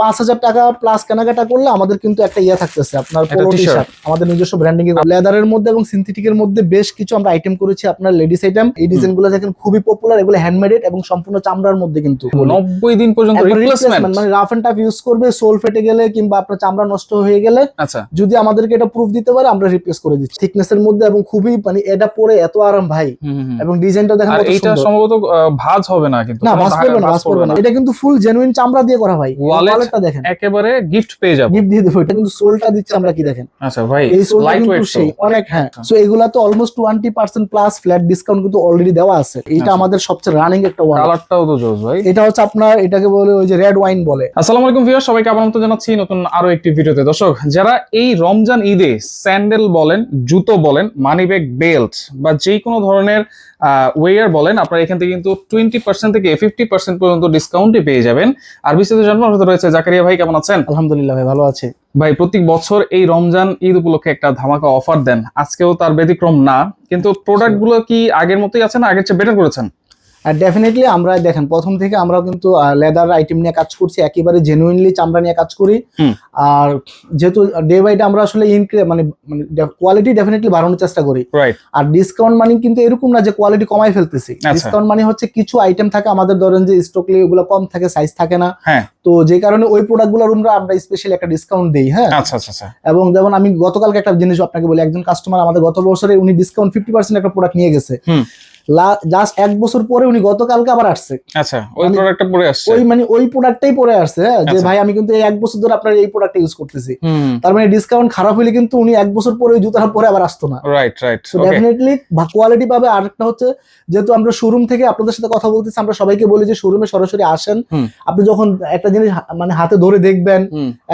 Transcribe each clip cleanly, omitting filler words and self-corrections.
5000 টাকা প্লাস কেনাকাটা করলে আমাদের কিন্তু একটা ইয়া থাকতেছে আপনার পোলো টি-শার্ট, আমাদের নিজস্ব ব্র্যান্ডিং এর লেদারের মধ্যে এবং সিনথেটিকের মধ্যে বেশ কিছু আমরা আইটেম করেছি আপনার লেডিস আইটেম। এই ডিজাইনগুলো দেখেন খুবই পপুলার, এগুলো হ্যান্ডমেড এবং সম্পূর্ণ চামড়ার মধ্যে কিন্তু 90 দিন পর্যন্ত রিপ্লেসমেন্ট, মানে রাফ এন্ড টাফ ইউজ করবে, সোল ফেটে গেলে কিংবা আপনার চামড়া নষ্ট হয়ে গেলে আচ্ছা যদি আমাদেরকে এটা প্রুফ দিতে পারে আমরা রিপ্লেস করে দিচ্ছি থিকনেসের মধ্যে, এবং খুবই মানে এটা পরে এত আরাম ভাই, এবং ডিজাইনটা দেখেন কত এটা সুন্দর। সম্ভবত ভাঁজ হবে না কিন্তু, না ভাঁজ করবে না, এটা কিন্তু ফুল জেনুইন চামড়া দিয়ে করা ভাই। ওয়ালেটটা দেখেন একেবারে গিফট পেয়ে যাবে, গিফট দিয়ে দেব। এটা কিন্তু সোলটা দিচ্ছি আমরা, কি দেখেন। আচ্ছা ভাই এই সোলটা লাইট কিন্তু ওয়েট সেই অনেক, হ্যাঁ। সো এগুলা তো অলমোস্ট 20% প্লাস ফ্ল্যাট ডিসকাউন্ট কিন্তু অলরেডি দেওয়া আছে। এটা আমাদের সবচেয়ে রানিং একটা ওয়ালেট। কালারটাও তো জোস ভাই। এটা হচ্ছে আপনার, এটাকে বলে ওই যে রেড ওয়াইন বলে। আসসালামু আলাইকুম ভিউয়ার, সবাইকে আমন্ত্রণ জানাচ্ছি নতুন আরো একটি ভিডিওতে। দর্শক, যারা এই রমজান ঈদে স্যান্ডেল বলেন, জুতো বলেন, মানিব্যাগ, বেল্ট বা যে কোনো ধরনের ওয়্যার বলেন, আপনারা এখান থেকে কিন্তু 20% থেকে 50% পর্যন্ত ডিসকাউন্টে পেয়ে যাবেন। আর বিস্তারিত জানার সাথে রয়েছে জাকারিয়া ভাই। কেমন আছেন? আলহামদুলিল্লাহ ভাই, ভালো আছে ভাই। প্রত্যেক বছর এই রমজান ঈদ উপলক্ষে একটা ধামাকা অফার দেন, আজকেও তার ব্যতিক্রম না, কিন্তু প্রোডাক্ট গুলো কি আগের মতোই আছে না আগের চেয়ে বেটার করেছেন? আর ডেফিনেটলি আমরা দেখেন প্রথম থেকে আমরা কিন্তু লেদার আইটেম নিয়ে কাজ করছি, একেবারে জেনুইনলি চামড়া নিয়ে কাজ করি। আর যেহেতু ডে বাই ডে আমরা আসলে মানে কোয়ালিটি ডেফিনেটলি বাড়ানোর চেষ্টা করি। আর ডিসকাউন্ট মানে কিন্তু এরকম না যে কোয়ালিটি কমাই ফেলতেছি। ডিসকাউন্ট মানে হচ্ছে কিছু আইটেম থাকে আমাদের, ধরেন যে স্টকলি ওগুলো কম থাকে, সাইজ থাকে না, তো যে কারণে ওই প্রোডাক্ট গুলোর আমরা স্পেশালি একটা ডিসকাউন্ট দিই। হ্যাঁ, এবং যেমন আমি গতকালকে একটা জিনিস আপনাকে বলি, একজন কাস্টমার আমাদের গত বছরে উনি ডিসকাউন্ট 50% একটা প্রোডাক্ট নিয়ে গেছে, জাস্ট 1 বছর পরে উনি গতকালকে আবার আসছে। আচ্ছা, ওই প্রোডাক্টটা পরে আসছে, ওই প্রোডাক্টটাই পরে আসছে, যে ভাই আমি কিন্তু এই 1 বছর ধরে আপনার এই প্রোডাক্টটা ইউজ করতেছি। তার মানে ডিসকাউন্ট খারাপ হলে কিন্তু উনি 1 বছর পরে ওই জুতাটা পরে আবার আসতো না। রাইট। সো ডেফিনেটলি কোয়ালিটি পাবে। আর একটা হচ্ছে, যেহেতু আমরা শোরুম থেকে আপনাদের সাথে কথা বলতেছি, আমরা সবাইকে বলি যে শোরুমে সরাসরি আসেন। আপনি যখন একটা জিনিস মানে হাতে ধরে দেখবেন,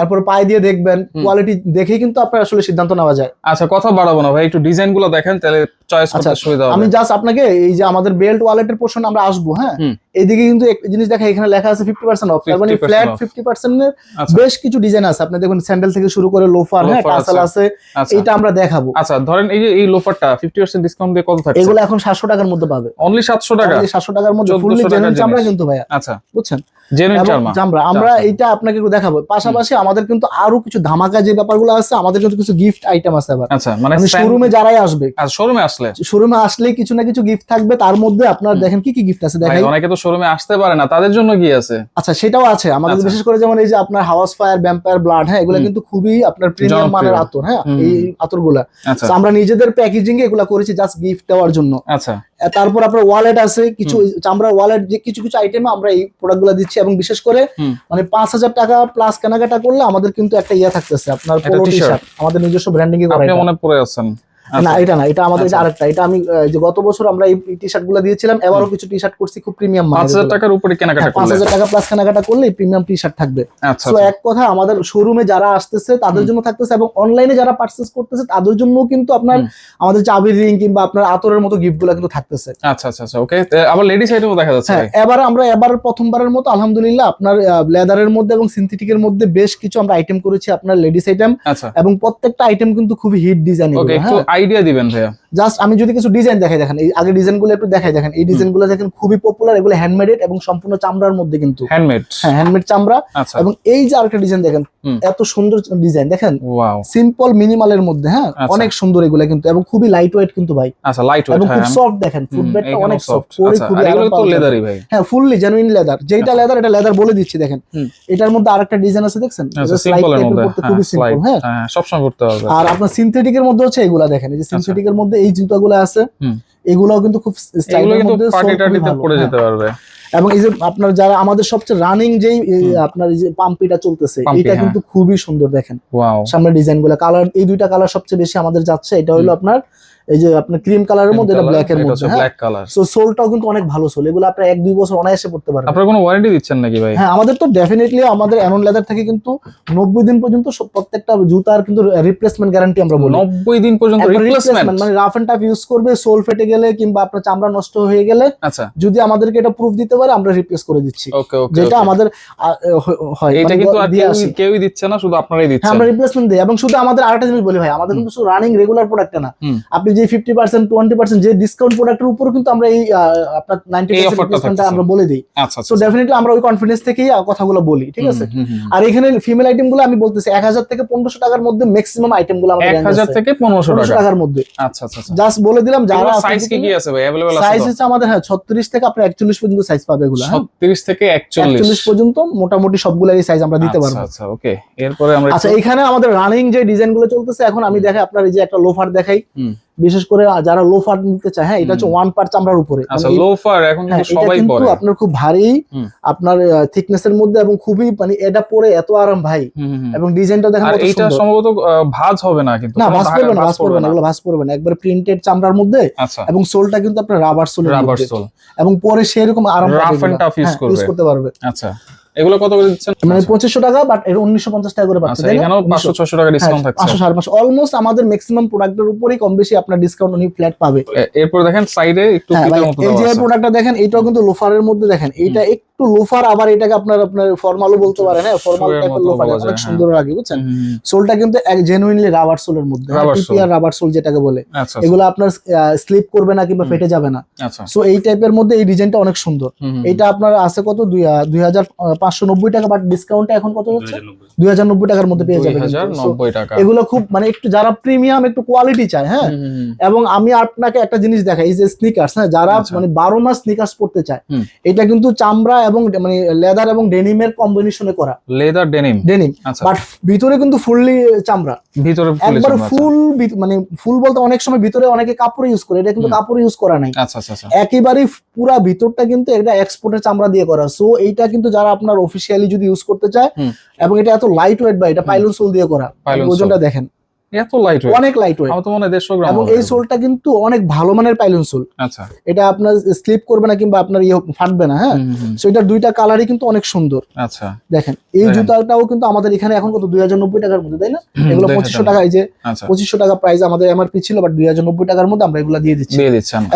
এরপর পায়ে দিয়ে দেখবেন, কোয়ালিটি দেখেই কিন্তু আপনার আসলে সিদ্ধান্ত নেওয়া যায়। আচ্ছা, কথা বাড়াবো না ভাই, একটু ডিজাইন গুলো দেখেন, তাহলে চয়েস করতে সুবিধা হবে। আমি জাস্ট আপনাকে এই যে আমাদের বেল্ট ওয়ালেটের পোরশন আমরা আসবো, হ্যাঁ, এইদিকে কিন্তু একটা জিনিস দেখা, এখানে লেখা আছে 50% অফ, তার মানে ফ্ল্যাট 50% এর বেশ কিছু ডিজাইন আছে। আপনি দেখুন স্যান্ডেল থেকে শুরু করে লোফার, হ্যাঁ, টাসেল আছে, এটা আমরা দেখাবো। আচ্ছা, ধরেন এই যে এই লোফারটা 50% ডিসকাউন্ট দিয়ে কত থাকছে? এগুলো এখন 700 টাকার মধ্যে পাবে, অনলি 700 টাকা, 700 টাকার মধ্যে ফুললি জেনুইন চামড়া কিন্তু ভাইয়া। আচ্ছা, বুঝছেন, জেনুইন চামড়া। আমরা এইটা আপনাকে একটু দেখাবো। পাশাপাশি আমাদের কিন্তু আরো কিছু ধামাকা যে ব্যাপারগুলো আছে, আমাদের কিন্তু কিছু গিফট আইটেম আছে আবার। আচ্ছা, মানে শোরুমে যারাই আসবে, শোরুমে আসলে কিছু না কিছু গিফট থাকবে। তার মধ্যে আপনার দেখেন কি কি গিফট আছে দেখাই। অনেকে তো শোরুমে আসতে পারে না, তাদের জন্য কি আছে? আচ্ছা, সেটাও আছে আমাদের, বিশেষ করে যেমন এই যে আপনার হাউস ফায়ার, ভ্যাম্পায়ার ব্লাড, হ্যাঁ, এগুলো কিন্তু খুবই আপনার প্রিমিয়াম মানের আতর। হ্যাঁ, এই আতরগুলা আমরা নিজেদের প্যাকেজিং এ এগুলা করেছি জাস্ট গিফট দেওয়ার জন্য। আচ্ছা, তারপর আপনার ওয়ালেট আছে, কিছু চামড়ার ওয়ালেট, যে কিছু কিছু আইটেমে আমরা এই প্রোডাক্টগুলো দিচ্ছি, এবং বিশেষ করে মানে 5000 টাকা প্লাস কেনাকাটা করলে আমাদের কিন্তু একটা ইয়া থাকতেছে আপনার পোলো টি-শার্ট, আমাদের নিজস্ব ব্র্যান্ডিং এ করা। আপনি মনে পড়ে আছেন? না, এটা না, এটা আমাদের আরেকটা। এটা আমি যে গত বছর আমরা এই টি-শার্ট গুলো দিয়েছিলাম, এবারও কিছু টি-শার্ট করছি খুব প্রিমিয়াম মানের। 5000 টাকার উপরে কেনাকাটা করলে, 5000 টাকা প্লাস কেনাকাটা করলে প্রিমিয়াম টি-শার্ট থাকবে। সো এক কথা, আমাদের শোরুমে যারা আসতেছে তাদের জন্য থাকতেছে, এবং অনলাইনে যারা পারচেজ করতেছে তাদের জন্য কিন্তু আপনার আমাদের চাবির রিং কিংবা আপনার আতরের মতো গিফট গুলো কিন্তু থাকতেছে। আচ্ছা আচ্ছা আচ্ছা, ওকে। আবার লেডিস আইটেমও দেখা যাচ্ছে। হ্যাঁ, এবার প্রথমবারের মতো আলহামদুলিল্লাহ আপনার লেদারের মধ্যে এবং সিনথেটিকের মধ্যে বেশ কিছু আমরা আইটেম করেছি আপনার লেডিস আইটেম, এবং প্রত্যেকটা আইটেম কিন্তু খুবই হিট ডিজাইন। ওকে, একটু আইডিয়া দিবেন ভাইয়া। জাস্ট আমি যদি কিছু ডিজাইন দেখাই, দেখেন এই আগে ডিজাইনগুলো একটু দেখাই। দেখেন এই ডিজাইনগুলো দেখেন খুবই পপুলার, এগুলো হ্যান্ডমেড এবং সম্পূর্ণ চামড়ার মধ্যে কিন্তু হ্যান্ডমেড, হ্যাঁ, হ্যান্ডমেড চামড়া। এবং এই যে আরেকটা ডিজাইন দেখেন, এত সুন্দর ডিজাইন দেখেন, সিম্পল মিনিমালের মধ্যে, হ্যাঁ, অনেক সুন্দর এগুলো কিন্তু, এবং খুবই লাইট ওয়েট কিন্তু ভাই। আচ্ছা, লাইট ওয়েট, এবং খুব সফট, দেখেন ফুটবেডটা অনেক সফট, পরে খুবই এগুলো তো লেদারই ভাই। হ্যাঁ, ফুললি জেনুইন লেদার। যেটা লেদার, এটা লেদার বলে দিচ্ছি। দেখেন এটার মধ্যে আরেকটা ডিজাইন আছে, দেখছেন, সিম্পলের মধ্যে, খুবই সিম্পল। হ্যাঁ, সব সময় করতে হবে। আর আপনার সিনথেটিকের মধ্যে হচ্ছে এগুলা, দেখেন এই যে সিনথেটিকের মধ্যে এই জুতাগুলো আছে, এগুলাও কিন্তু খুব স্টাইলের মধ্যে পড়ে যেতে পারবে। এবং এই যে আপনার যারা আমাদের সবচেয়ে রানিং যেই আপনার এই যে পাম্পিটা চলতেছে, এটা কিন্তু খুবই সুন্দর। দেখেন সামনে ডিজাইন গুলা, কালার, এই দুইটা কালার সবচেয়ে বেশি আমাদের যাচ্ছে। এটা হলো আপনার এই যে আপনার ক্রিম কালারের মধ্যে, এটা ব্ল্যাক এর মধ্যে, ব্ল্যাক কালার। সো সোলটাও কিন্তু অনেক ভালো সোল, এগুলো আপনি 1-2 বছর অনায়াসে পড়তে পারবেন। আপনারা কোনো ওয়ারেন্টি দিচ্ছেন নাকি ভাই? হ্যাঁ, আমাদের তো ডেফিনেটলি আমাদের অ্যানন লেদার থেকে কিন্তু 90 দিন পর্যন্ত প্রত্যেকটা জুতার কিন্তু রিপ্লেসমেন্ট গ্যারান্টি আমরা বলি। 90 দিন পর্যন্ত রিপ্লেসমেন্ট, মানে রাফ এন্ড টাফ ইউজ করবে, সোল ফেটে গেলে কিংবা আপনার চামড়া নষ্ট হয়ে গেলে আচ্ছা যদি আমাদেরকে এটা প্রুফ দিতে পারে আমরা রিপ্লেস করে দিচ্ছি, ওকে ওকে যেটা আমাদের হয় এটা মানে কিন্তু আর দিয়ে আসে। কেউই দিচ্ছে না, শুধু আপনারাই হ্যাঁ দিচ্ছেন। আমরা রিপ্লেসমেন্ট দিই। এবং শুধু আমাদের আরেকটা জিনিস বলি ভাই, আমাদের কিন্তু শুধু রানিং রেগুলার প্রোডাক্ট না, হুম। আপনি যে 50% 20% যে ডিসকাউন্ট প্রোডাক্টের উপর কিন্তু আমরা এই আপনার এই 90% অফারটা রিপ্লেসমেন্টটা থাকতেছে। আমরা বলে দিই। আচ্ছা সো ডেফিনেটলি আমরা ওই কনফিডেন্স থেকেই কথাগুলো বলি, ঠিক আছে। আর এখানে ফিমেল আইটেম গুলো আমি বলতেছি 1000 থেকে 1500 টাকার মধ্যে ম্যাক্সিমাম আইটেম গুলো আমাদের 1000 থেকে 1500 টাকা টাকার মধ্যে। আচ্ছা আচ্ছা আচ্ছা, জাস্ট বলে দিলাম যারা সাইজ কি কি আছে ভাই, अवेलेबल আছে? সাইজ হচ্ছে আমাদের 36 থেকে আপনি 41 পর্যন্ত সাইজ পাবে এগুলো। 36 থেকে 41 পর্যন্ত মোটামুটি সবগুলোরই সাইজ আমরা দিতে পারবো। আচ্ছা ওকে, এরপরে আমরা আচ্ছা এখানে আমাদের রানিং যে ডিজাইন গুলো চলতেছে এখন আমি দেখাই আপনার, এই যে একটা লোফার দেখাই, হুম। বিশেষ করে যারা লোফার নিতে চায়, হ্যাঁ এটা হচ্ছে ওয়ান পার্ট চামড়ার উপরে। আচ্ছা লোফার এখন কিন্তু এটা সবাই কিন্তু পরে, আপনার খুব ভারী, আপনার থিকনেস এর মধ্যে, এবং খুবই মানে এটা পরে এত আরাম ভাই, এবং ডিজাইনটা দেখেন আর কত এটা সুন্দর। সম্ভবত ভাঁজ হবে না কিন্তু, না কোনো ভাঁজ পড়বে না, ভাঁজ ভাঁজ পড়বে না, এগুলো ভাঁজ পড়বে না, একবার প্রিন্টেড চামড়ার মধ্যে। আচ্ছা, এবং সোলটা কিন্তু আপনার রাবার সোলের রাবার মধ্যে, সোল, এবং পরে সেরকম আরাম রাফ এন্ড টাফ ইউজ করতে পারবে। আচ্ছা এগুলো কত করে দিচ্ছেন? মানে 2500 টাকা, বাট এর 1950 টাকা করে পাচ্ছে। আচ্ছা এখানেও 500-600 টাকা ডিসকাউন্ট থাকছে। 500 550 অলমোস্ট আমাদের ম্যাক্সিমাম প্রোডাক্টের উপরেই কম বেশি আপনার ডিসকাউন্ট উনি ফ্ল্যাট পাবে। এরপর দেখেন সাইডে একটু পিটের মতো এই দেওয়া যে আছে। প্রোডাক্টটা দেখেন, এটাও কিন্তু লোফারের মধ্যে দেখেন, এটা একটু লোফার, আবার এটাকে আপনার ফর্মালও বলতে পারেন, হ্যাঁ ফর্মাল টাইপের লোফার, অনেক সুন্দর লাগে বুঝছেন। সোলটা কিন্তু জেনুইনলি রাবার সোলের মধ্যে, টিপিআর রাবার সোল যেটাকে বলে, এগুলো আপনার স্লিপ করবে না কিংবা ফেটে যাবে না। আচ্ছা সো এই টাইপের মধ্যে এই ডিজাইনটা অনেক সুন্দর। এটা আপনার আছে কত 2590 টাকা, বাট ডিসকাউন্টে এখন কত হচ্ছে 2090 টাকার মধ্যে পেয়ে যাবেন। 2090 টাকা। এগুলো খুব মানে একটু যারা প্রিমিয়াম একটু কোয়ালিটি চায়, হ্যাঁ। এবং আমি আপনাকে একটা জিনিস দেখাই, এই যে স্নিকার্স, হ্যাঁ যারা মানে 12 মাস স্নিকার্স পড়তে চায়, এটা কিন্তু চামড়া এবং মানে লেদার এবং ডেনিমের কম্বিনেশনে করা, লেদার ডেনিম, বাট ভিতরে কিন্তু ফুললি চামড়া, ভিতরে একবার ফুল, মানে ফুল বলতে অনেক সময় ভিতরে অনেকে কাপড় ইউজ করে, এটা কিন্তু কাপড় ইউজ করা নাই। আচ্ছা আচ্ছা, একেবারে পুরা ভিতরটা কিন্তু এটা এক্সপোর্টের চামড়া দিয়ে করা। সো এইটা কিন্তু যারা আপনার অফিসিয়ালি যদি ইউজ করতে চায়, এবং এটা এত লাইট ওয়েট, বা এটা পাইলন সোল দিয়ে করা, ওজনটা দেখেন এত লাইট ওয়েট, অনেক লাইট ওয়েট, আমার তো মনে হয় 150 গ্রাম। এবং এই সোলটা কিন্তু অনেক ভালো মানের পাইলন সোল। আচ্ছা এটা আপনার স্লিপ করবে না কিংবা আপনার ফাটবে না, হ্যাঁ। সো এটার দুইটা কালারই কিন্তু অনেক সুন্দর। আচ্ছা দেখেন এই জুতাটাও কিন্তু আমাদের এখানে এখন কত 2090 টাকার মধ্যে, তাই না? এগুলো 2500 টাকা, এই যে 2500 টাকা প্রাইস আমাদের এমআরপি ছিল, বাট 2090 টাকার মধ্যে আমরা এগুলো দিয়ে দিচ্ছি।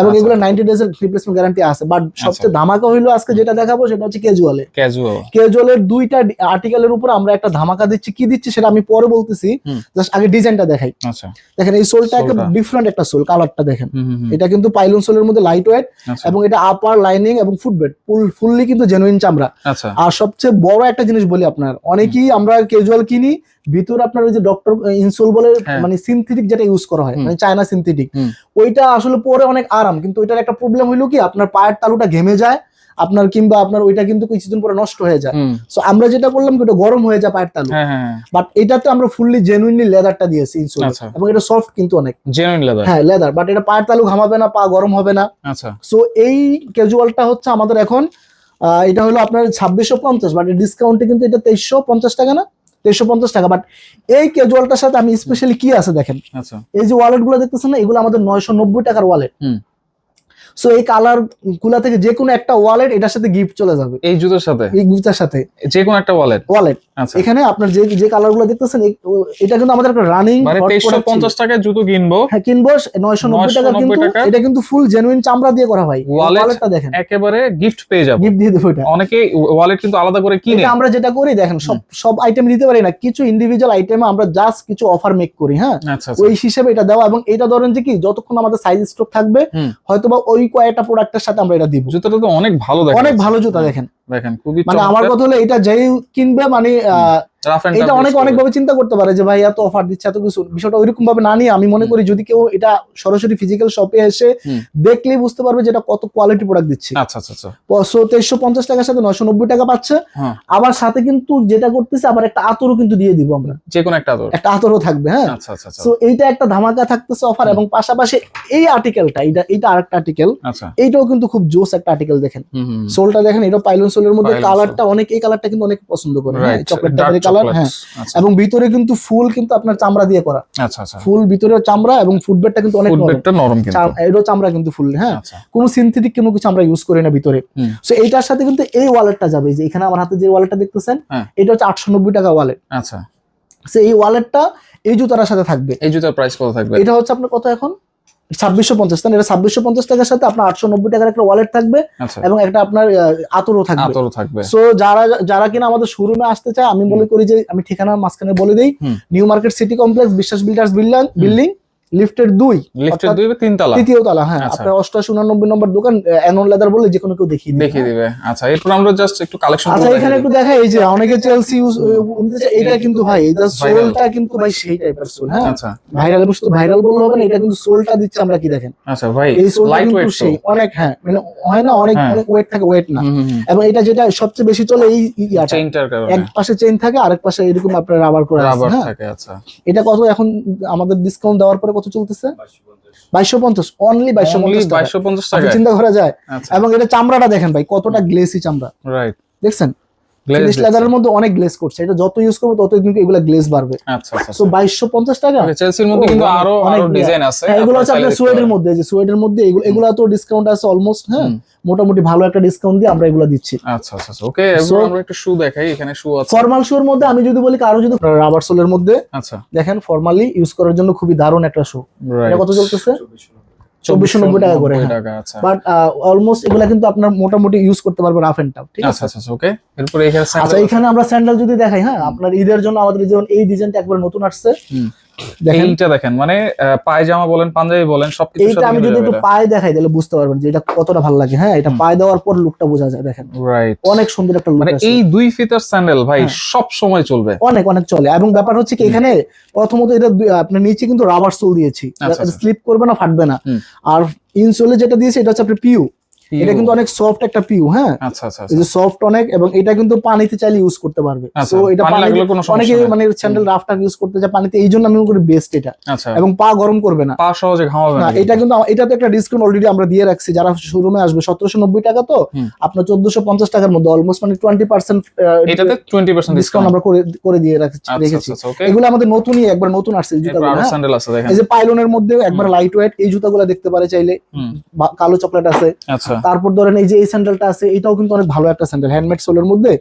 এবং এগুলো 90 ডেজ এর রিপ্লেসমেন্ট গ্যারান্টি আছে। বাট সবচেয়ে ধামাকা হইলো আজকে যেটা দেখাবো সেটা হচ্ছে ক্যাজুয়ালের দুইটা আর্টিকেলের উপর আমরা একটা ধামাকা দিচ্ছি। কি দিচ্ছি সেটা আমি পরে বলতেছি, জাস্ট আগে ডিজাইনটা দেখাই। আচ্ছা দেখেন এই সোলটা একটা ডিফারেন্ট একটা সোল, কালারটা দেখেন, এটা কিন্তু পাইলন সোলের মধ্যে লাইট ওয়েট, এবং এটা আপার লাইনিং এবং ফুটবেড ফুললি কিন্তু জেনুইন চামড়া। আর সবচেয়ে বড় একটা জিনিস বলি, আপনার অনেকেই আমরা ক্যাজুয়াল কিনি, ভিতরে আপনার ওই যে ডক্টর ইনসোল বলে, মানে সিনথেটিক যেটা ইউজ করা হয়, মানে চায়না সিনথেটিক, ওইটা আসলে পরে অনেক আরাম, কিন্তু ওইটার একটা প্রবলেম হইলো কি আপনার পায়ের তালুটা ঘেমে যায় আপনার, কিংবা আপনার ওইটা কিন্তু কিছুদিন পরে নষ্ট হয়ে যায়। সো আমরা যেটা করলাম কি ওটা গরম হয়ে যায় পায়ের তালু, বাট এটাতে আমরা ফুললি জেনুইনলি লেদারটা দিয়েছি ইনসোল, এবং এটা সফট কিন্তু অনেক জেনুইন লেদার, হ্যাঁ লেদার, বাট এটা পায়ের তালু ঘামাবে না, পা গরম হবে না। আচ্ছা সো এই ক্যাজুয়ালটা হচ্ছে আমাদের এখন এটা হলো আপনার 2650, বাট ডিসকাউন্টে কিন্তু এটা 2350 টাকা না, 2350 টাকা। বাট এই ক্যাজুয়ালটার সাথে আমি স্পেশালি কি আছে দেখেন, এই যে ওয়ালেট গুলো দেখতেছেন না, এগুলো আমাদের 990 টাকার ওয়ালেট। সো এই কালার গুলা থেকে যে কোনো একটা ওয়ালেট এটার সাথে গিফট চলে যাবে, এই জুতোর সাথে, এই জুতার সাথে যে কোনো একটা ওয়ালেট। এখানে আপনার যে কালার গুলো দেখতেছেন, এটা কিন্তু আমাদের একটা রানিং, মানে 2350 টাকায় জুতো কিনবো, হ্যাঁ কিনবো 990 টাকা, কিন্তু এটা কিন্তু ফুল জেনুইন চামড়া দিয়ে করা ভাই। ওয়ালেটটা দেখেন, একেবারে গিফট পেয়ে যাবো, গিফট দিয়ে দেবো। এটা অনেকে ওয়ালেট কিন্তু আলাদা করে কিনে, এটা আমরা যেটা করি দেখেন, সব আইটেম দিতে পারি না, কিছু ইন্ডিভিজুয়াল আইটেমে আমরা জাস্ট কিছু অফার মেক করি, হ্যাঁ ওই হিসেবে এটা দেওয়া। এবং এটা ধরেন যে কি যতক্ষণ আমাদের সাইজ স্টক থাকবে, হয়তোবা ওই কয়েকটা প্রোডাক্টের সাথে আমরা এটা দিব। জুতাটা তো অনেক ভালো, অনেক ভালো জুতা দেখেন, খুবই মানে আমার কথা হলো এটা যেই কিনবে মানে এটা অনেকভাবে চিন্তা করতে পারে যে ভাই এত অফার দিচ্ছে এত কিছু, বিষয়টা ওইরকম ভাবে না নিয়ে আমি মনে করি যদি কেউ এটা সরাসরি ফিজিক্যাল শপে এসে দেখলেই বুঝতে পারবে যে এটা কত কোয়ালিটি প্রোডাক্ট দিচ্ছে। আচ্ছা আচ্ছা আচ্ছা 2350 টাকার সাথে 990 টাকা পাচ্ছে। আবার সাথে কিন্তু যেটা করতেছে, আবার একটা আতরও কিন্তু দিয়ে দিব আমরা, যে কোনো একটা আতরও থাকবে, হ্যাঁ। আচ্ছা আচ্ছা সো এইটা একটা ধামাকা থাকতেছে অফার। এবং পাশাপাশি এই আর্টিকেলটা, এটা আরেকটা আর্টিকেল, এইটাও কিন্তু খুব জোস একটা আর্টিকেল। দেখেন সোলটা দেখেন, এটা পাইলন সোলের মধ্যে, কালারটা অনেক, এই কালারটা কিন্তু অনেক পছন্দ করে, চকলেট টাইপের কালার, হ্যাঁ। এবং ভিতরে কিন্তু ফুল কিন্তু আপনার চামড়া দিয়ে করা, আচ্ছা আচ্ছা ফুল ভিতরে চামড়া, এবং ফুটবেডটা কিন্তু অনেক নরম, এটাও চামড়া কিন্তু ফুল, হ্যাঁ কোনো সিনথেটিক কোনো কিছু আমরা ইউজ করি না ভিতরে। সো এইটার সাথে কিন্তু এই ওয়ালেটটা যাবে, যে এখানে আমার হাতে যে ওয়ালেটটা দেখতেছেন, এটা হচ্ছে 890 টাকা ওয়ালেট। আচ্ছা সো এই ওয়ালেটটা এই জুতার সাথে থাকবে। এই জুতার প্রাইস কত থাকবে? এটা হচ্ছে আপনার কত এখন 2650, তাহলে এটা 2650 টাকার সাথে আপনার 890 টাকার একটা ওয়ালেট থাকবে আচ্ছা, এবং একটা আপনার আতরও থাকবে। আতরও থাকবে। সো যারা যারা কিনা আমাদের শোরুমে আসতে চায়, আমি মনে করি যে আমি ঠিকানার মাঝখানে বলে দেই, নিউ মার্কেট সিটি কমপ্লেক্স, বিশ্বাস বিল্ডার্স বিল্ডিং, লিফটের 2, লিফটের 2 তিনতলা, তৃতীয় তলা। হ্যাঁ, আচ্ছা। আপনার 8889 নম্বর দোকান, অ্যানন লেদার বলে যে কোনো কেউ দেখিয়ে দিবে। আচ্ছা, এরপর আমরা জাস্ট একটু কালেকশন আচ্ছা এখানে একটু দেখাই, এই যে অনেকে চেলসি ইউজ, এটা কিন্তু ভাই এটা সোলটা কিন্তু ভাই সেই টাইপের সোল। হ্যাঁ, আচ্ছা, ভাইরাল বস্তু ভাইরাল বললে হবে না, এটা কিন্তু সোলটা দিচ্ছে আমরা কি দেখেন। আচ্ছা ভাই, এই সোলটা লাইট কিন্তু ওয়েট সেই অনেক, হ্যাঁ মানে হয় না অনেক ওয়েট থাকে, ওয়েট না। এবং এটা যেটা সবচেয়ে বেশি চলে এই ইয়াটা, চেইনটার কারণে এক পাশে চেইন থাকে, আরেক পাশে এরকম আপনার রাবার করে আছে। রাবার হ্যাঁ, থাকে। আচ্ছা, এটা কত এখন আমাদের ডিসকাউন্ট দেওয়ার পরে কত চলতেছে? 2250, অনলি 2250 টাকা। চিন্তা করা যায়। এবং এটা চামড়াটা দেখেন ভাই কতটা গ্লেসি চামড়া, রাইট, দেখছেন? ফিনিশ লেদারের মধ্যে অনেক গ্লেজ করছে, এটা যত ইউজ করবে ততই কিন্তু এগুলা গ্লেজ বাড়বে। আচ্ছা আচ্ছা, সো 2250 টাকা। চেলসির মধ্যে কিন্তু আরো ডিজাইন আছে। এগুলো হচ্ছে আপনার সুয়েডের মধ্যে, যে সুয়েডের মধ্যে এগুলা তো ডিসকাউন্ট আছে অলমোস্ট। হ্যাঁ, মোটামুটি ভালো একটা ডিসকাউন্ট দিয়ে আমরা এগুলা দিচ্ছি। আচ্ছা আচ্ছা, ওকে। এবার আমরা একটা শু দেখাই, এখানে শু আছে। ফর্মাল শুর মধ্যে আমি যদি বলি কারো যদি রাবার সোলের মধ্যে, আচ্ছা দেখেন ফর্মালি ইউজ করার জন্য খুবই দারুণ একটা শু। এটা কত চলতেছে? 2490 টাকা করে। আচ্ছা, বাট অলমোস্ট এগুলা কিন্তু আপনার মোটামুটি ইউজ করতে পারবে রাফ এন্ড টাফ। ঠিক আছে, আচ্ছা আচ্ছা, ওকে। এরপর এখানে আচ্ছা এখানে আমরা স্যান্ডেল যদি দেখাই, হ্যাঁ আপনার ঈদের জন্য আমাদের যেমন এই ডিজাইনটা একবার নতুন আসছে, এইটা দেখেন, মানে পায়জামা বলেন, পাঞ্জাবি বলেন, সবকিছু এইটা আমি যদি একটু পায়ে দেখাই তাহলে বুঝতে পারবেন যে এটা কতটা ভালো লাগে। হ্যাঁ, এটা পায়ে দেওয়ার পর লুকটা বোঝা যায়, দেখেন রাইট, অনেক সুন্দর একটা লুক মানে আছে। এই 2 ফিতার স্যান্ডেল ভাই সব সময় চলবে, অনেক অনেক চলে। এবং ব্যাপার হচ্ছে কি, এখানে প্রথমত এটা আপনার নিচে কিন্তু রাবার সোল দিয়েছি, স্লিপ করবে না, ফাটবে না। আর ইনসোলে যেটা দিয়েছি এটা হচ্ছে আপনার পিউ, এটা কিন্তু অনেক সফট একটা পিউ। হ্যাঁ, আচ্ছা আচ্ছা, এই যে সফট অনেক, এবং এটা কিন্তু পানিতে চাইলে ইউজ করতে পারবে। সো এটা অনেকে মানে স্যান্ডেল রাফটা ইউজ করতে চায় পানিতে, এই জন্য আমি মনে করি বেস্ট এটা। আচ্ছা, এবং পা গরম করবে না, পা সহজে ঘামাবে না। এটা কিন্তু এটাতে একটা ডিসকাউন্ট অলরেডি আমরা দিয়ে রাখছি, যারা শোরুমে আসবে 1790 টাকা, তো আপনার 1450 টাকার মধ্যে অলমোস্ট মানে 20% এটাতে 20% ডিসকাউন্ট আমরা করে দিয়ে রেখেছি। এগুলো আমাদের নতুনই একবার নতুন আসছে জুতাগুলো। স্যান্ডেল আছে দেখেন, এই যে পাইলনের মধ্যে একবার লাইট ওয়েট, এই জুতাগুলো দেখতে পারে চাইলে, কালো চকলেট আছে। আচ্ছা, তারপর ধরেন এই যে এই স্যান্ডেলটা আছে, এটাও কিন্তু অনেক ভালো একটা স্যান্ডেল, হ্যান্ডমেড সোলের মধ্যে।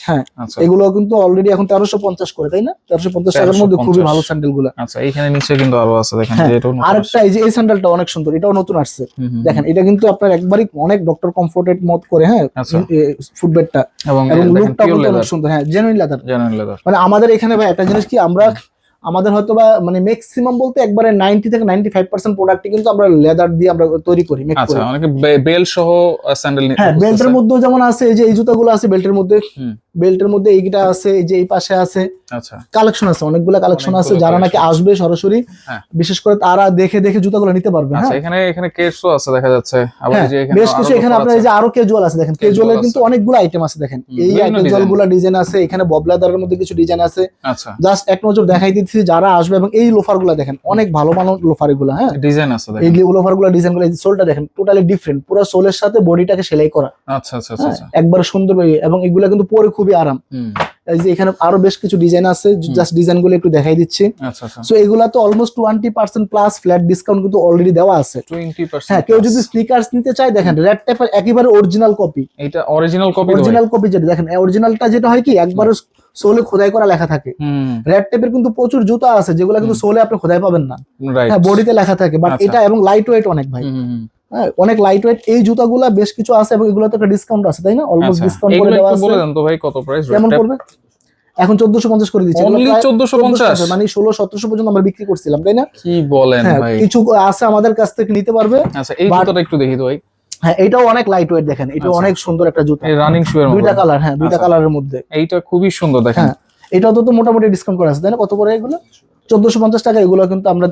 হ্যাঁ, এগুলো কিন্তু অলরেডি এখন 1350 করে, তাই না? 1350 টাকার মধ্যে খুবই ভালো স্যান্ডেল গুলো। আচ্ছা, এইখানে নিচে কিন্তু আরো আছে দেখেন, আরেকটা এই যে এই স্যান্ডেলটা অনেক সুন্দর, এটাও নতুন আসছে। দেখেন এটা কিন্তু আপনার একবারই অনেক ডক্টর কমফোর্টেড মত করে। হ্যাঁ, ফুটবেডটা এবং লুকটা অনেক সুন্দর। হ্যাঁ, জেনুইন লেদার। মানে আমাদের এখানে ভাই একটা জিনিস কি, আমরা আমাদের হয়তো বা মানে ম্যাক্সিমাম বলতে একবারে 90 থেকে 95% প্রোডাক্টই কিন্তু আমরা লেদার দিয়ে আমরা তৈরি করি, মেক করি। আচ্ছা, অনেকে বেল্ট সহ স্যান্ডেল নিতে। হ্যাঁ, বেল্টের মধ্যে যেমন আছে, এই যে এই জুতাগুলো আছে বেল্টের মধ্যে এইটা আছে, এই যে এই পাশে আছে। আচ্ছা, কালেকশন আছে, অনেকগুলো কালেকশন আছে, যারা নাকি আসবে সরাসরি বিশেষ করে তারা দেখে দেখে জুতাগুলো নিতে পারবে। আচ্ছা, এখানে কেসও আছে দেখা যাচ্ছে, আবার যে এখানে বেশ কিছু, এখানে আপনার এই যে আরো ক্যাজুয়াল আছে, দেখেন ক্যাজুয়ালের কিন্তু অনেকগুলো আইটেম আছে। দেখেন এই ক্যাজুয়ালগুলো ডিজাইন আছে, এখানে বব লেদারের মধ্যে কিছু ডিজাইন আছে। আচ্ছা, জাস্ট এক নজর দেখাই দিচ্ছি যারা আসবে। এবং এই লোফারগুলো দেখেন অনেক ভালো ভালো লোফার এগুলো। হ্যাঁ, ডিজাইন আছে, এই লোফারগুলো ডিজাইনগুলো, এই সোলটা দেখেন টোটালি ডিফারেন্ট, পুরো সোলের সাথে বডিটাকে সেলাই করা। আচ্ছা আচ্ছা আচ্ছা, একবার সুন্দর। এবং এগুলো কিন্তু পরে খুবই আরাম। এই যে এখানে আরো বেশ কিছু ডিজাইন আছে, জাস্ট ডিজাইনগুলো একটু দেখাই দিচ্ছি। আচ্ছা আচ্ছা, সো এগুলা তো অলমোস্ট 20% প্লাস ফ্ল্যাট ডিসকাউন্ট কিন্তু অলরেডি দেওয়া আছে। 20%। হ্যাঁ, কেউ যদি স্নিকার্স নিতে চায়, দেখেন রেড টেপের একেবারে অরিজিনাল কপি। এটা অরিজিনাল কপি যেটা দেখেন, অরিজিনালটা যেটা হয় কি, একবারে সোলে খোদাই করা লেখা থাকে। রেড টেপের কিন্তু প্রচুর জুতা আছে যেগুলো কিন্তু সোলে আপনি খোদাই পাবেন না। হ্যাঁ, বডিতে লেখা থাকে, বাট এটা এবং লাইট ওয়েট অনেক ভাই। হ্যাঁ, অনেক লাইট ওয়েট এই জুতাগুলা বেশ কিছু আছে, এবং এগুলোতে একটা ডিসকাউন্ট আছে, তাই না? অলমোস্ট ডিসকাউন্ট করে দেওয়া আছে। বলে দেন তো ভাই কত প্রাইস কেমন পড়বে? এখন 1450 করে দিচ্ছি, অনলি 1450, মানে 1600-1700 পর্যন্ত আমরা বিক্রি করছিলাম, তাই না? কি বলেন ভাই? কিছু আছে আমাদের কাছ থেকে নিতে পারবে। আচ্ছা, এই জুতাটা একটু দেখি তো ভাই। হ্যাঁ, এটাও অনেক লাইট ওয়েট, দেখেন এটা অনেক সুন্দর একটা জুতা, এই রানিং শু এর মধ্যে দুইটা কালার। হ্যাঁ, দুইটা কালারের মধ্যে এইটা খুবই সুন্দর দেখেন। হ্যাঁ, এটাও তো মোটামুটি ডিসকাউন্ট করা আছে, তাই না? কত করে এগুলো? 1450 টাকা। এগুলো কিন্তু আমরা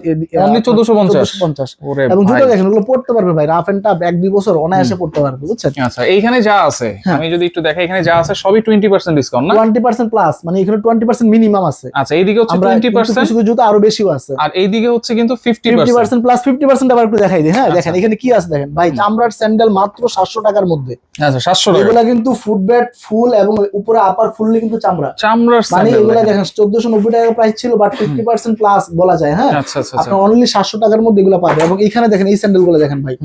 অনলি 1450। এবং জুতো দেখেন, এগুলো পড়তে পারবে ভাই, রাফ এন্ড টাফ 1-2 বছর অনায়াসে পড়তে পারবে, বুঝছেন? আচ্ছা, এইখানে যা আছে আমি যদি একটু দেখাই, এখানে যা আছে সবই 20% ডিসকাউন্ট না? 20% প্লাস, মানে এখানে 20% মিনিমাম আছে। আচ্ছা, এইদিকে হচ্ছে 20%, কিছু জুতো আরো বেশিও আছে। আর এইদিকে হচ্ছে কিন্তু 50% প্লাস 50% আবার একটু দেখাই দিই। হ্যাঁ, দেখেন এখানে কি আছে দেখেন ভাই, চামড়ার স্যান্ডেল মাত্র 700 টাকার মধ্যে। আচ্ছা, 700 টাকা। এগুলা কিন্তু ফুটবেড ফুল এবং উপরে আপার ফুললি কিন্তু চামড়ার মানে এগুলা দেখেন 1490 টাকা প্রাইস ছিল, বাট 50% প্লাস বলা যায়। হ্যাঁ, আপনি অনলি 700 টাকার মধ্যে এগুলো পাবেন। এবং এখানে দেখেন এই স্যান্ডেল গুলো দেখেন ভাই,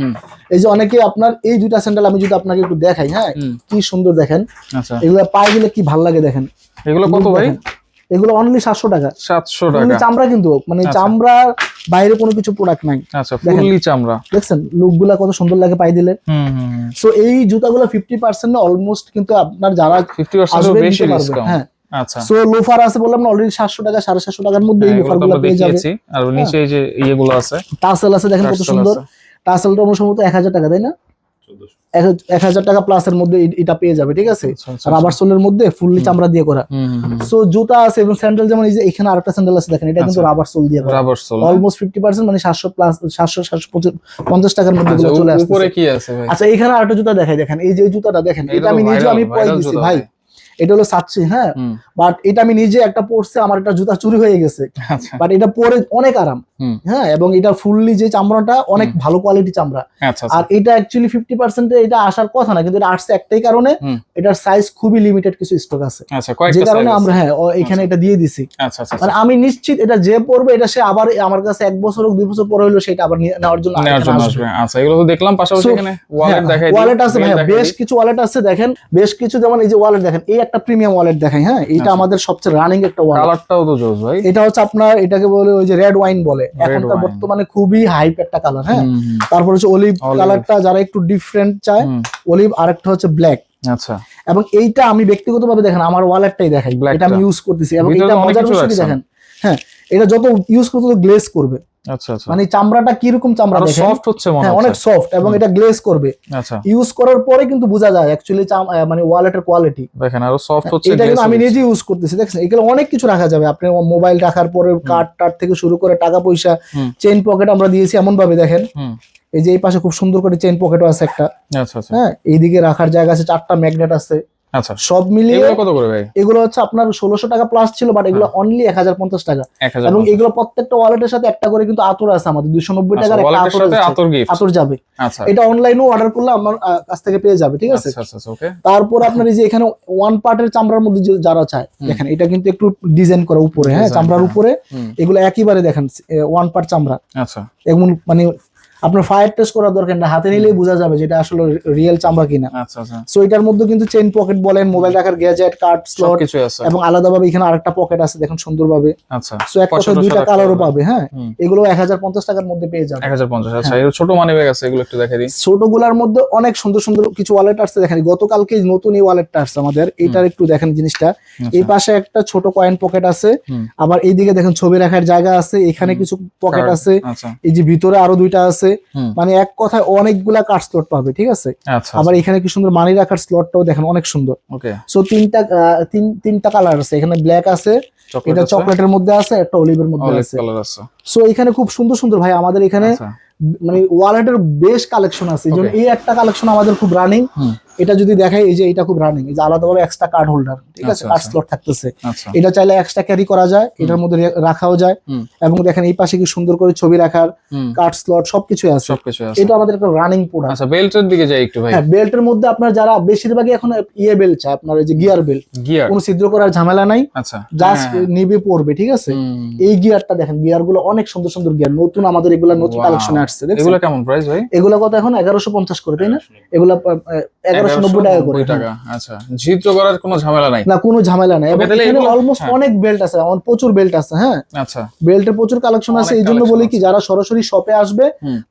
এই যে অনেকে আপনার এই দুইটা স্যান্ডেল আমি যদি আপনাকে একটু দেখাই। হ্যাঁ, কি সুন্দর দেখেন। আচ্ছা, এগুলো পায়ে দিলে কি ভালো লাগে দেখেন। এগুলো কত ভাই? এগুলো অনলি 700 টাকা। 700 টাকা চামড়া কিন্তু, মানে চামড়া বাইরে কোনো কিছু প্রোডাক্ট নাই। আচ্ছা, ফুললি চামড়া, দেখছেন লুকগুলা কত সুন্দর লাগে পায়ে দিলে। সো এই জুতাগুলো 50% না অলমোস্ট কিন্তু আপনার যারা 50% বেশি ডিসকাউন্ট। হ্যাঁ আচ্ছা, সো লোফার আছে বললাম না অলরেডি 700 টাকা 750 টাকার মধ্যে এই লোফারগুলো পেয়ে যাবে। আর নিচে এই যে ইয়েগুলো আছে, টাসেল আছে দেখেন কত সুন্দর। টাসেলটা সম্ভবত 1000 টাকা তাই না? 1000 টাকা প্লাসের মধ্যে এটা পেয়ে যাবে, ঠিক আছে। রাবার সোলের মধ্যে ফুললি চামড়া দিয়ে করা। সো জুতা আছে এবং স্যান্ডেল, যেমন এই যে এখানে আরেকটা স্যান্ডেল আছে দেখেন, এটা কিন্তু রাবার সোল দিয়ে করা, রাবার সোল অলমোস্ট 50%, মানে 700 প্লাস 750 টাকার মধ্যে এগুলো চলে আসছে। উপরে কি আছে ভাই? আচ্ছা এখানে আরেকটা জুতা দেখাই, দেখেন এই যে জুতাটা দেখেন, এটা আমি নিজে আমি পরে দিছি ভাই, এটা হলো সাচ্চি, হ্যাঁ। বাট এটা আমি নিজে একটা পরছে, আমার একটা জুতা চুরি হয়ে গেছে, বাট এটা পরে অনেক আরাম, হ্যাঁ। এবং এটা ফুললি যে চামড়াটা অনেক ভালো কোয়ালিটি চামড়া। আর এটা অ্যাকচুয়ালি 50% এটা আসার কথা না, কিন্তু এটা আসছে একটাই কারণে, এটার সাইজ খুবই লিমিটেড কিছু স্টক আছে, যে কারণে আমরা হ্যাঁ এখানে এটা দিয়ে দিছি। মানে আমি নিশ্চিত এটা যে পরবে এটা সে আবার আমার কাছে 1 বছর হোক 2 বছর পরে হলো সেটা আবার নেওয়ার জন্য আসবে। আচ্ছা, এগুলো তো দেখলাম, পাশাপাশি এখানে ওয়ালেট দেখাই, ওয়ালেট আছে ভাই, বেশ কিছু ওয়ালেট আছে দেখেন, বেশ কিছু, যেমন এই যে ওয়ালেট দেখেন, এই একটা প্রিমিয়াম ওয়ালেট দেখাই, হ্যাঁ। এটা আমাদের সবচেয়ে রানিং একটা ওয়ালেট, কালারটাও তো জোস ভাই। এটা হচ্ছে আপনার, এটাকে বলে ওই যে রেড ওয়াইন বলে, এখনকার বর্তমানে খুবই হাইপ একটা কালার, হ্যাঁ। তারপর হচ্ছে অলিভ কালারটা, যারা একটু ডিফারেন্ট চায় অলিভ, আরেকটা হচ্ছে ব্ল্যাক। আচ্ছা, এবং এইটা আমি ব্যক্তিগতভাবে দেখেন আমার ওয়ালেটটাই দেখাই, এটা আমি ইউজ করতেছি, এবং এটা মজার বিষয় দেখেন, হ্যাঁ, এটা যত ইউজ করতে তত গ্লেজ করবে। আচ্ছা আচ্ছা, মানে চামড়াটা কি রকম চামড়া দেখেন, সফট হচ্ছে মনে হচ্ছে, হচ্ছে, অনেক সফট, এবং এটা গ্লেজ করবে। আচ্ছা, ইউজ করার পরে কিন্তু বোঝা যায় অ্যাকচুয়ালি মানে ওয়ালেটের কোয়ালিটি দেখেন আরো সফট হচ্ছে। এটা কিন্তু আমি নিজে ইউজ করতেছি, দেখছেন এগুলো অনেক কিছু রাখা যাবে, আপনি মোবাইল রাখার পরে কার্ড থেকে শুরু করে টাকা পয়সা, চেইন পকেট আমরা দিয়েছি এমন ভাবে দেখেন, এই যে এই পাশে খুব সুন্দর করে চেইন পকেটও আছে একটা, আচ্ছা আচ্ছা, হ্যাঁ। এইদিকে রাখার জায়গা আছে, 4টা ম্যাগনেট আছে। আচ্ছা, সব মিলিয়ে এগুলো কত করে ভাই? এগুলো হচ্ছে আপনার 1600 টাকা প্লাস ছিল, বাট এগুলো অনলি 1050 টাকা। এবং এগুলো প্রত্যেকটা ওয়ালেটের সাথে একটা করে কিন্তু আতর আছে আমাদের, 290 টাকার একটা আতর যাবে। আচ্ছা, এটা অনলাইনেও অর্ডার করলে আমার কাছ থেকে পেয়ে যাবে, ঠিক আছে। আচ্ছা আচ্ছা, ওকে। তারপর আপনার এই যে এখানে ওয়ান পার্টের চামড়ার মধ্যে যারা চায় দেখেন, এটা কিন্তু একটু ডিজাইন করা উপরে, হ্যাঁ, চামড়ার উপরে, এগুলো একেবারে দেখেন ওয়ান পার্ট চামড়া। আচ্ছা, এমন মানে আপনার ফায়ার টেস্ট করার দরকার না, হাতে নিলেই বোঝা যাবে যেটা আসলে রিয়েল চামড়া কিনা। আচ্ছা আচ্ছা। সো এটার মধ্যে কিন্তু চেইন পকেট বলেন, মোবাইল রাখার গ্যাজেট, কার্ড, স্লট কিছু আছে, এবং আলাদাভাবে এখানে আরেকটা পকেট আছে দেখেন সুন্দরভাবে। আচ্ছা, সো একটা 2টা কালারও পাবে, হ্যাঁ। এগুলো 1050 টাকার মধ্যে পেয়ে যাবে। 1050। আচ্ছা, এর ছোট মানি ব্যাগ আছে, এগুলো একটু দেখাই দিই। ছোটগুলার মধ্যে অনেক সুন্দর সুন্দর কিছু ওয়ালেট আসছে দেখেন, গতকালকে নতুন এই ওয়ালেটটা আসছে আমাদের, এটার একটু দেখেন জিনিসটা। এই পাশে একটা ছোট কয়েন পকেট আছে, আবার এইদিকে দেখেন ছবি রাখার জায়গা আছে, এখানে কিছু পকেট আছে, এই যে ভিতরে আরো 2টা আছে, মানে এক কথায় অনেকগুলা কার্ড স্লট পাবে, ঠিক আছে। আবার এখানে কি সুন্দর মানি রাখার স্লটটাও দেখেন অনেক সুন্দর। ওকে, সো তিনটা কালার আছে, এখানে ব্ল্যাক আছে, এটা চকলেটের মধ্যে আছে, একটা অলিভের মধ্যে আছে। সো এখানে খুব সুন্দর সুন্দর ভাই আমাদের এখানে মানে ওয়ালেটের বেশ কালেকশন আছে, এই জন্য এই একটা কালেকশন আমাদের খুব রানিং। এটা যদি দেখাই, এই যে এটা খুব রানিং, এই যে আলাদাভাবে এক্সট্রা কার্ড হোল্ডার, ঠিক আছে, কার্ড স্লট থাকতেছে, এটা চাইলে এক্সট্রা ক্যারি করা যায়, এটার মধ্যে রাখাও যায়। এবং দেখেন এই পাশে কি সুন্দর করে ছবি রাখার কার্ড স্লট সবকিছু আছে, এটা আমাদের একটা রানিং প্রোডাক্ট। আচ্ছা, বেল্টের দিকে যাই একটু ভাই। হ্যাঁ, বেল্টের মধ্যে আপনার যারা বেশিরভাগই এখন বেল্ট চায়, আপনার এই যে গিয়ার বেল্ট, কোনো ছিদ্র করার ঝামেলা নাই, আচ্ছা, জাস্ট নিবে পড়বে, ঠিক আছে। এই গিয়ারটা দেখেন, গিয়ার গুলো অনেক সুন্দর সুন্দর গিয়ার, নতুন আমাদের এগুলা নতুন কালেকশনে আসছে। এগুলো কেমন প্রাইস ভাই? এগুলো কত এখন 1150 করে, তাই না? এগুলা 1190 টাকা করে। আচ্ছা, ছিদ্র করার কোনো ঝামেলা নাই, না কোনো ঝামেলা নাই। এবং এখানে অলমোস্ট অনেক বেল্ট আছে, প্রচুর বেল্ট আছে, হ্যাঁ। আচ্ছা, বেল্টের প্রচুর কালেকশন আছে, এই জন্য বলি কি যারা সরাসরি শপে আসবে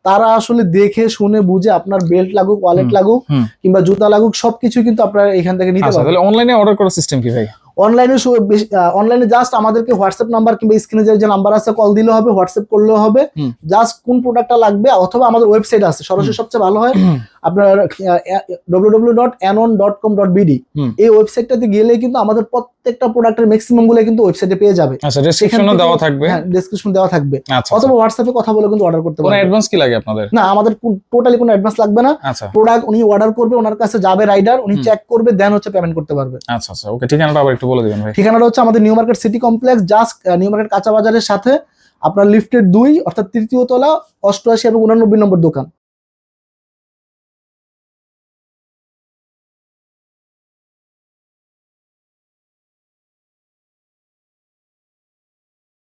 তারা আসলে দেখে শুনে বুঝে আপনার বেল্ট লাগুক, ওয়ালেট লাগুক কিংবা জুতা লাগুক, সবকিছু কিন্তু আপনারা এখান থেকে নিতে পারবেন। তাহলে অনলাইনে অর্ডার করার সিস্টেম কি ভাই? অনলাইনে জাস্ট আমাদেরকে হোয়াটসঅ্যাপ নাম্বার কিংবা স্ক্রিনে যে নাম্বার আছে কল দিলে হবে, হোয়াটসঅ্যাপ করলেও হবে, জাস্ট কোন প্রোডাক্টটা লাগবে, অথবা আমাদের ওয়েবসাইট আছে, সরাসরি সবচেয়ে ভালো হয় আপনার www.anon.com.bd, এই ওয়েবসাইটটাতে গেলে কিন্তু আমাদের প্রত্যেকটা প্রোডাক্টের ম্যাক্সিমাম গুলো কিন্তু ওয়েবসাইটে পেয়ে যাবে। আচ্ছা, ডেসক্রিপশনে দেওয়া থাকবে। হ্যাঁ, ডেসক্রিপশন দেওয়া থাকবে, অথবা হোয়াটসঅ্যাপে কথা বলে কিন্তু অর্ডার করতে পারবেন। কোনো অ্যাডভান্স কি লাগে আপনাদের? না, আমাদের টোটালি কোনো অ্যাডভান্স লাগবে না। প্রোডাক্ট উনি অর্ডার করবে, ওনার কাছে যাবে রাইডার, উনি চেক করবে, দেন হচ্ছে পেমেন্ট করতে পারবে। আচ্ছা আচ্ছা, ওকে। ঠিকানাটা আবার একটু বলে দিবেন ভাই। ঠিকানাটা হচ্ছে আমাদের new market city complex, just new market কাঁচা বাজারের সাথে আপনার লিফটের 2 অর্থাৎ 3য় তলা, 88 এবং 89 নম্বর দোকান।